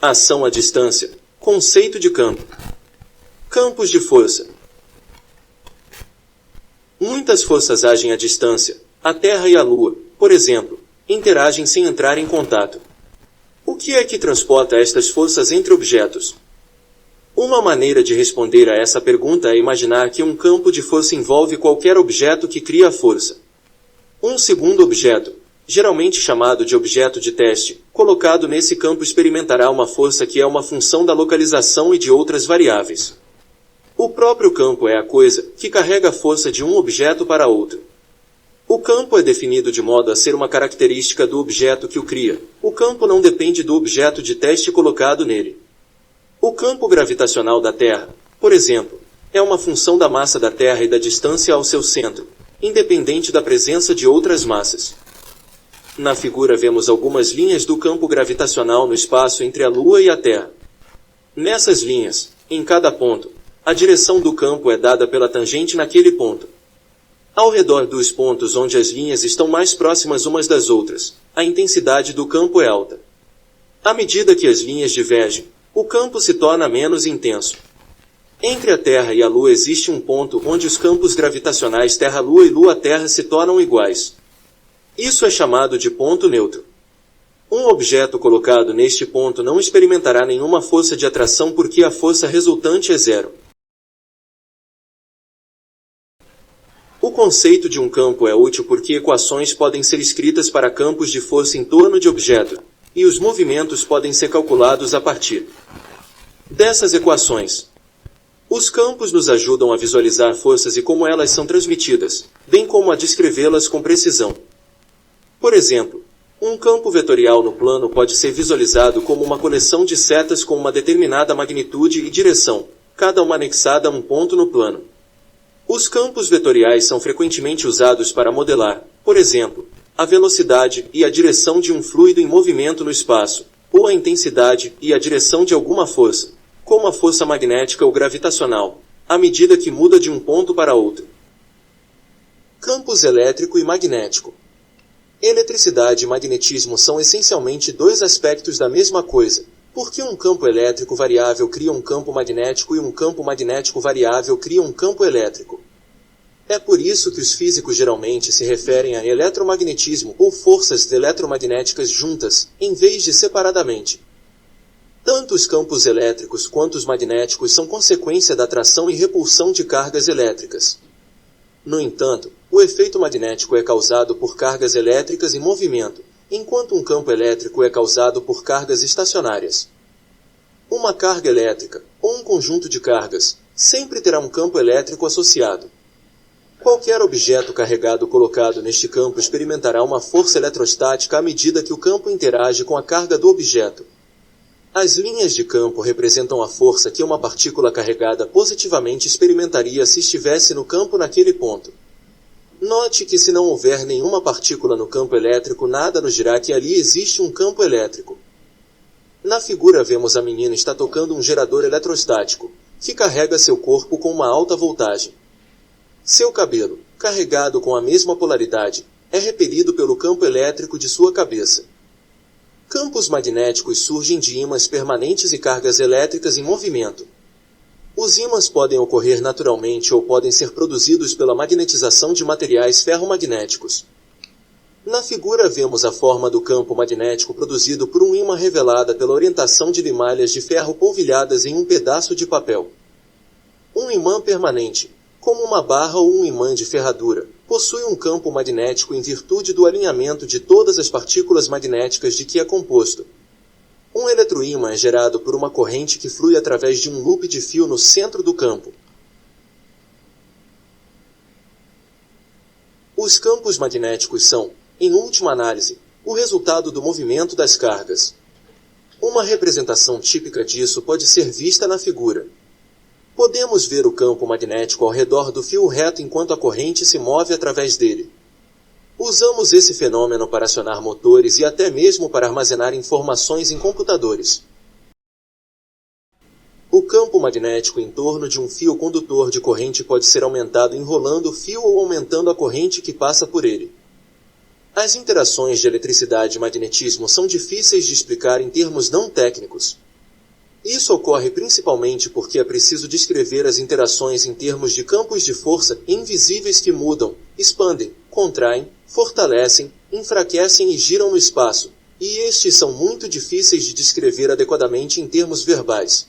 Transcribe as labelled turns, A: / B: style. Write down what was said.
A: Ação à distância. Conceito de campo. Campos de força. Muitas forças agem à distância. A Terra e a Lua, por exemplo, interagem sem entrar em contato. O que é que transporta estas forças entre objetos? Uma maneira de responder a essa pergunta é imaginar que um campo de força envolve qualquer objeto que cria a força. Um segundo objeto, geralmente chamado de objeto de teste, colocado nesse campo experimentará uma força que é uma função da localização e de outras variáveis. O próprio campo é a coisa que carrega a força de um objeto para outro. O campo é definido de modo a ser uma característica do objeto que o cria. O campo não depende do objeto de teste colocado nele. O campo gravitacional da Terra, por exemplo, é uma função da massa da Terra e da distância ao seu centro, independente da presença de outras massas. Na figura vemos algumas linhas do campo gravitacional no espaço entre a Lua e a Terra. Nessas linhas, em cada ponto, a direção do campo é dada pela tangente naquele ponto. Ao redor dos pontos onde as linhas estão mais próximas umas das outras, a intensidade do campo é alta. À medida que as linhas divergem, o campo se torna menos intenso. Entre a Terra e a Lua existe um ponto onde os campos gravitacionais Terra-Lua e Lua-Terra se tornam iguais. Isso é chamado de ponto neutro. Um objeto colocado neste ponto não experimentará nenhuma força de atração porque a força resultante é zero. O conceito de um campo é útil porque equações podem ser escritas para campos de força em torno de objeto, e os movimentos podem ser calculados a partir dessas equações. Os campos nos ajudam a visualizar forças e como elas são transmitidas, bem como a descrevê-las com precisão. Por exemplo, um campo vetorial no plano pode ser visualizado como uma coleção de setas com uma determinada magnitude e direção, cada uma anexada a um ponto no plano. Os campos vetoriais são frequentemente usados para modelar, por exemplo, a velocidade e a direção de um fluido em movimento no espaço, ou a intensidade e a direção de alguma força, como a força magnética ou gravitacional, à medida que muda de um ponto para outro. Campos elétrico e magnético. Eletricidade e magnetismo são essencialmente dois aspectos da mesma coisa, porque um campo elétrico variável cria um campo magnético e um campo magnético variável cria um campo elétrico. É por isso que os físicos geralmente se referem a eletromagnetismo ou forças eletromagnéticas juntas, em vez de separadamente. Tanto os campos elétricos quanto os magnéticos são consequência da atração e repulsão de cargas elétricas. No entanto, o efeito magnético é causado por cargas elétricas em movimento, enquanto um campo elétrico é causado por cargas estacionárias. Uma carga elétrica, ou um conjunto de cargas, sempre terá um campo elétrico associado. Qualquer objeto carregado colocado neste campo experimentará uma força eletrostática à medida que o campo interage com a carga do objeto. As linhas de campo representam a força que uma partícula carregada positivamente experimentaria se estivesse no campo naquele ponto. Note que se não houver nenhuma partícula no campo elétrico, nada nos dirá que ali existe um campo elétrico. Na figura vemos a menina está tocando um gerador eletrostático, que carrega seu corpo com uma alta voltagem. Seu cabelo, carregado com a mesma polaridade, é repelido pelo campo elétrico de sua cabeça. Campos magnéticos surgem de ímãs permanentes e cargas elétricas em movimento. Os ímãs podem ocorrer naturalmente ou podem ser produzidos pela magnetização de materiais ferromagnéticos. Na figura vemos a forma do campo magnético produzido por um ímã revelada pela orientação de limalhas de ferro polvilhadas em um pedaço de papel. Um ímã permanente, como uma barra ou um ímã de ferradura, possui um campo magnético em virtude do alinhamento de todas as partículas magnéticas de que é composto. Um eletroímã é gerado por uma corrente que flui através de um loop de fio no centro do campo. Os campos magnéticos são, em última análise, o resultado do movimento das cargas. Uma representação típica disso pode ser vista na figura. Podemos ver o campo magnético ao redor do fio reto enquanto a corrente se move através dele. Usamos esse fenômeno para acionar motores e até mesmo para armazenar informações em computadores. O campo magnético em torno de um fio condutor de corrente pode ser aumentado enrolando o fio ou aumentando a corrente que passa por ele. As interações de eletricidade e magnetismo são difíceis de explicar em termos não técnicos, Isso ocorre principalmente porque é preciso descrever as interações em termos de campos de força invisíveis que mudam, expandem, contraem, fortalecem, enfraquecem e giram no espaço, e estes são muito difíceis de descrever adequadamente em termos verbais.